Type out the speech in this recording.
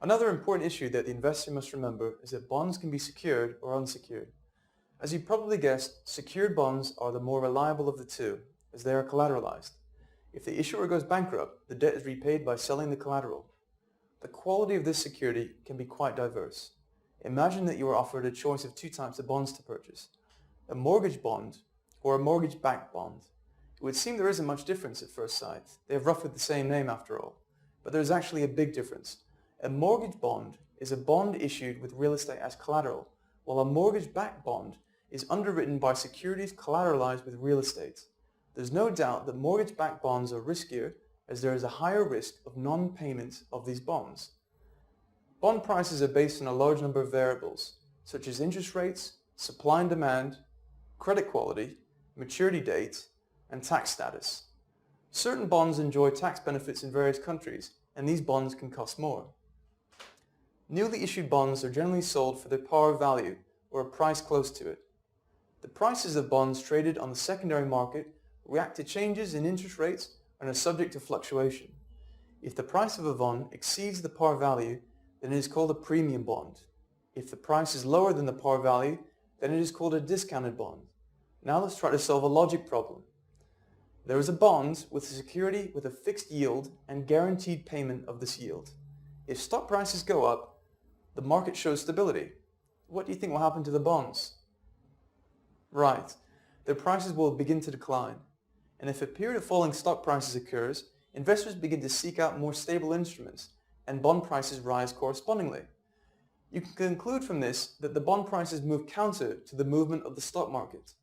Another important issue that the investor must remember is that bonds can be secured or unsecured. As you probably guessed, secured bonds are the more reliable of the two, as they are collateralized. If the issuer goes bankrupt, the debt is repaid by selling the collateral. The quality of this security can be quite diverse. Imagine that you are offered a choice of two types of bonds to purchase, a mortgage bond or a mortgage-backed bond. It would seem there isn't much difference at first sight. They have roughly the same name after all. But there's actually a big difference. A mortgage bond is a bond issued with real estate as collateral, while a mortgage-backed bond is underwritten by securities collateralized with real estate. There's no doubt that mortgage-backed bonds are riskier as there is a higher risk of non-payment of these bonds. Bond prices are based on a large number of variables, such as interest rates, supply and demand, credit quality, maturity date, and tax status. Certain bonds enjoy tax benefits in various countries, and these bonds can cost more. Newly issued bonds are generally sold for their par value, or a price close to it. The prices of bonds traded on the secondary market react to changes in interest rates and are subject to fluctuation. If the price of a bond exceeds the par value, then it is called a premium bond. If the price is lower than the par value, then it is called a discounted bond. Now let's try to solve a logic problem. There is a bond with a security with a fixed yield and guaranteed payment of this yield. If stock prices go up, the market shows stability. What do you think will happen to the bonds? Right, their prices will begin to decline. And if a period of falling stock prices occurs, investors begin to seek out more stable instruments, and bond prices rise correspondingly. You can conclude from this that the bond prices move counter to the movement of the stock market.